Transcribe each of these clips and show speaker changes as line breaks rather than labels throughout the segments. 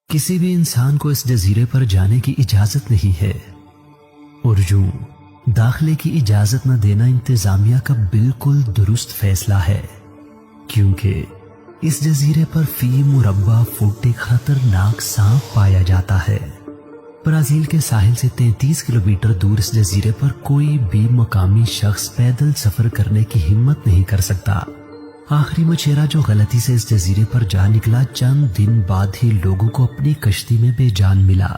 किसी भी इंसान को इस जजीरे पर जाने की इजाजत नहीं है और यूं दाखिले की इजाजत न देना इंतजामिया का बिल्कुल दुरुस्त फैसला है, क्योंकि इस जजीरे पर फी मुरब्बा फुट एक खतरनाक सांप पाया जाता है। ब्राजील के साहिल से 33 किलोमीटर दूर इस जजीरे पर कोई भी मकामी शख्स पैदल सफर करने की हिम्मत नहीं कर सकता। आखिरी मछेरा जो गलती से इस जजीरे पर जा निकला, चंद दिन बाद ही लोगों को अपनी कश्ती में बेजान मिला।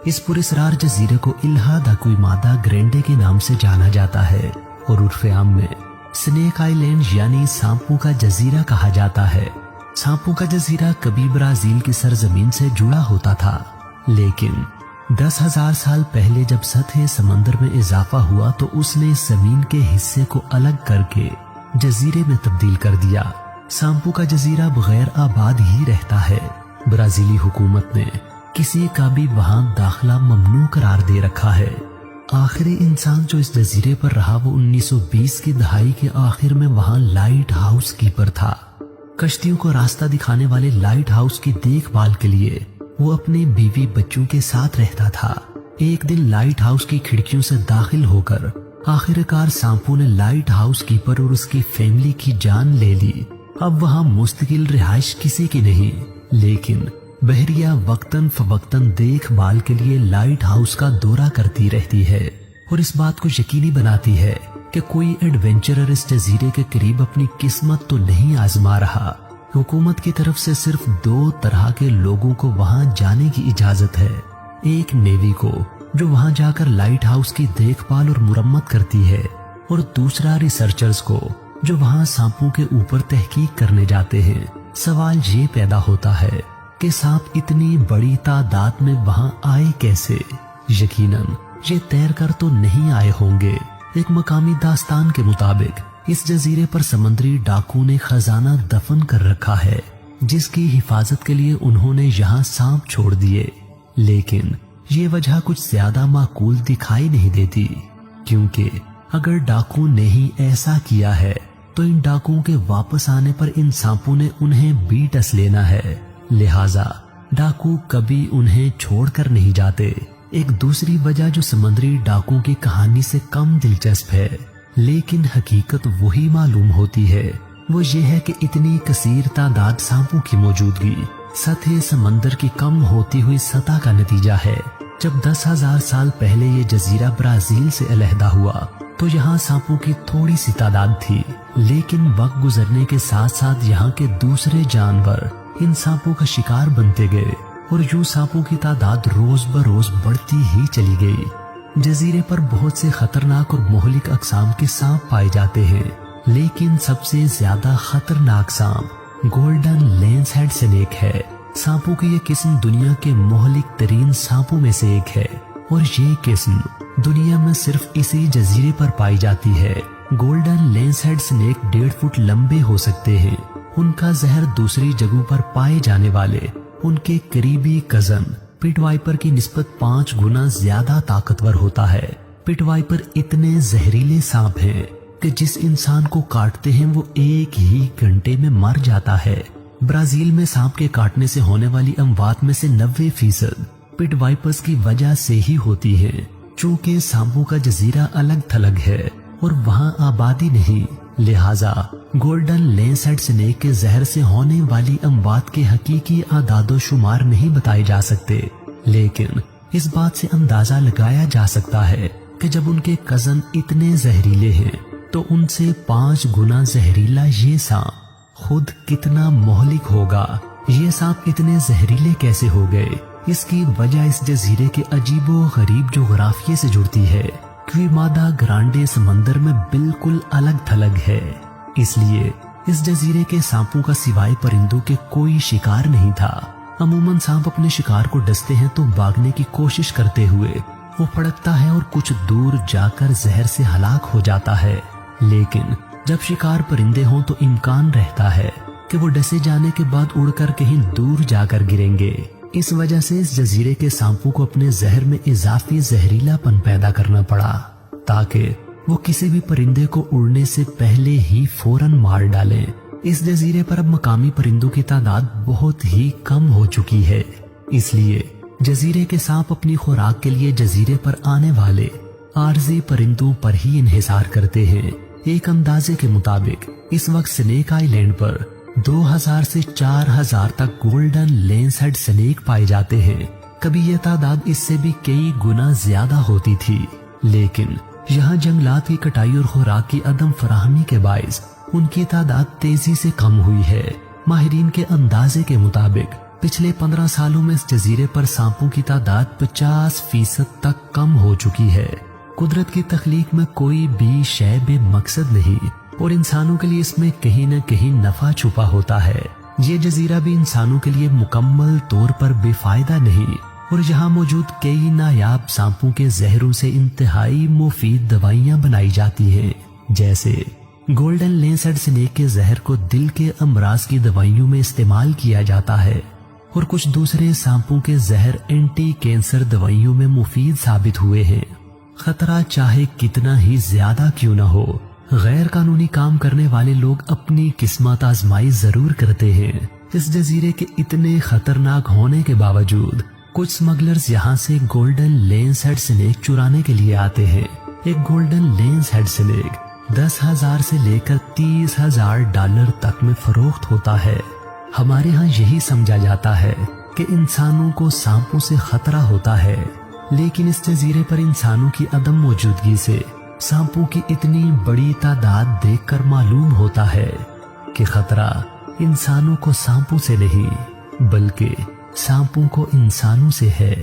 इस पुरस्रार जजीरे को इल्हा दा कुइमादा ग्रेंडे के नाम से जाना जाता है और उर्फे आम में स्नेक आइलैंड यानी सांपों का जजीरा कहा जाता है। सांपों का जजीरा कभी ब्राजील की सरजमीन से जुड़ा होता था, लेकिन 10,000 साल पहले जब सतह समंदर में इजाफा हुआ तो उसने इस जमीन के हिस्से को अलग करके जजीरे में तब्दील कर दिया। सांपों का जजीरा बगैर आबाद ही रहता है। ब्राजीली हुकूमत ने किसी का भी वहां दाखिला ममनू करार दे रखा है। आखिरी इंसान जो इस जजीरे पर रहा वो 1920 की दहाई के आखिर में वहां लाइट हाउस कीपर था। कश्तियों को रास्ता दिखाने वाले लाइट हाउस की देखभाल के लिए वो अपने बीवी बच्चों के साथ रहता था। एक दिन लाइट हाउस की खिड़कियों से दाखिल होकर आखिरकार सांपों ने लाइट हाउस कीपर और उसकी फैमिली की जान ले ली। अब वहां मुस्तकिल रिहाइश किसी की नहीं, लेकिन बहरिया वक्तन फवक्तन देखभाल के लिए लाइट हाउस का दौरा करती रहती है और इस बात को यकीनी बनाती है कि कोई एडवेंचरर इस जजीरे के करीब अपनी किस्मत तो नहीं आजमा रहा। हुकूमत की तरफ से सिर्फ 2 तरह के लोगों को वहां जाने की इजाजत है। एक नेवी को जो वहां जाकर लाइट हाउस की देखभाल और मुरम्मत करती है, और दूसरा रिसर्चर्स को जो वहां सांपों के ऊपर तहकीक करने जाते हैं। सवाल ये पैदा होता है कि सांप इतनी बड़ी तादाद में वहां आए कैसे? यकीनन ये तैर कर तो नहीं आए होंगे। एक मकामी दास्तान के मुताबिक इस जजीरे पर समुद्री डाकू ने खजाना दफन कर रखा है, जिसकी हिफाजत के लिए उन्होंने यहाँ सांप छोड़ दिए। लेकिन ये वजह कुछ ज्यादा माकूल दिखाई नहीं देती, क्योंकि अगर डाकू ने ही ऐसा किया है तो इन डाकुओं के वापस आने पर इन सांपों ने उन्हें भी डस लेना है। लिहाजा डाकू कभी उन्हें छोड़कर नहीं जाते। एक दूसरी वजह जो समुद्री डाकुओं की कहानी से कम दिलचस्प है, लेकिन हकीकत वही मालूम होती है, वो ये है कि इतनी कसीर तादाद सांपों की मौजूदगी सतह समंदर की कम होती हुई सतह का नतीजा है। जब 10,000 साल पहले ये जजीरा ब्राजील से अलहदा हुआ तो यहाँ सांपों की थोड़ी सी तादाद थी, लेकिन वक्त गुजरने के साथ साथ यहाँ के दूसरे जानवर इन सांपों का शिकार बनते गए और यूं सांपों की तादाद रोज बरोज बढ़ती ही चली गई। जजीरे पर बहुत से खतरनाक और मोहलिक अकसाम के सांप पाए जाते हैं, लेकिन सबसे ज्यादा खतरनाक सांप गोल्डन लेंस हेड स्नेक है। सांपों की ये किस्म दुनिया के मोहलिक तरीन सांपों में से एक है और ये किस्म दुनिया में सिर्फ इसी जजीरे पर पाई जाती है। Golden lens head snake 1.5 foot लंबे हो सकते हैं। उनका जहर दूसरी जगहों पर पाए जाने वाले उनके करीबी कजन पिट वाइपर की निस्बत 5 गुना ज्यादा ताकतवर होता है। पिट वाइपर इतने जहरीले सांप हैं कि जिस इंसान को काटते हैं वो 1 ही घंटे में मर जाता है। ब्राजील में सांप के काटने से होने वाली अमवात में से 90% पिट वाइपर्स की वजह से ही होती है। चूंकि सांपों का जजीरा अलग थलग है और वहां आबादी नहीं, लिहाजा गोल्डन लेंस हेड स्नेक के जहर से होने वाली अमवात के हकीकी आदादो शुमार नहीं बताए जा सकते, लेकिन इस बात से अंदाजा लगाया जा सकता है कि जब उनके कजन इतने जहरीले हैं तो उनसे 5 गुना जहरीला ये सांप खुद कितना मोहलिक होगा। ये सांप इतने जहरीले कैसे हो गए? इसकी वजह इस जजीरे के अजीबो गरीब जोग्राफिये से जुड़ती है। क्विमादा ग्रांडे समंदर में बिल्कुल अलग थलग है, इसलिए इस जजीरे के सांपों का सिवाय परिंदों के कोई शिकार नहीं था। अमूमन सांप अपने शिकार को डसते हैं तो भागने की कोशिश करते हुए वो फड़कता है और कुछ दूर जाकर जहर से हलाक हो जाता है, लेकिन जब शिकार परिंदे हों तो इम्कान रहता है कि वो डसे जाने के बाद उड़कर कहीं दूर जाकर गिरेंगे। इस वजह से इस जजीरे के सांपों को अपने जहर में इजाफी जहरीलापन पैदा करना पड़ा, ताकि वो किसी भी परिंदे को उड़ने से पहले ही फौरन मार डालें। इस जजीरे पर अब मकामी परिंदों की तादाद बहुत ही कम हो चुकी है। इसलिए जजीरे के सांप अपनी खुराक के लिए जजीरे पर आने वाले आरजी परिंदों पर ही इन्हिसार करते हैं। एक अंदाजे के मुताबिक इस वक्त स्नेक आइलैंड पर 2000 से 4000 तक गोल्डन लेंसहेड स्नेक पाए जाते हैं। कभी यह तादाद इससे भी कई गुना ज्यादा होती थी, लेकिन यहाँ जंगलात की कटाई और खुराक की अदम फराहमी के बायस उनकी तादाद तेजी से कम हुई है। माहिरीन के अंदाजे के मुताबिक पिछले 15 सालों में इस जजीरे पर सांपों की तादाद 50% तक कम हो चुकी है। कुदरत की तख्लीक में कोई भी शय बेमकसद नहीं और इंसानों के लिए इसमें कहीं न कहीं नफा छुपा होता है। ये जजीरा भी इंसानों के लिए मुकम्मल तौर पर बेफायदा नहीं और यहाँ मौजूद कई नायाब सांपों के जहरों से इंतहाई मुफीद दवाइयाँ बनाई जाती हैं। जैसे गोल्डन लेंसहेड स्नेक के जहर को दिल के अमराज की दवाइयों में इस्तेमाल किया जाता है और कुछ दूसरे सांपों के जहर एंटी कैंसर दवाइयों में मुफीद साबित हुए हैं। खतरा चाहे कितना ही ज्यादा क्यों न हो, गैर कानूनी काम करने वाले लोग अपनी किस्मत आजमाई जरूर करते हैं। इस जजीरे के इतने खतरनाक होने के बावजूद कुछ स्मगलर्स यहाँ से गोल्डन लेंसहेड स्नेक चुराने के लिए आते हैं। एक गोल्डन लेंसहेड स्नेक 10,000 से लेकर 30,000 डॉलर तक में फरोख्त होता है। हमारे यहाँ यही समझा जाता है कि इंसानों को सांपों से खतरा होता है, लेकिन इस जजीरे पर इंसानों की अदम मौजूदगी से सांपों की इतनी बड़ी तादाद देखकर मालूम होता है कि खतरा इंसानों को सांपों से नहीं बल्कि सांपों को इंसानों से है।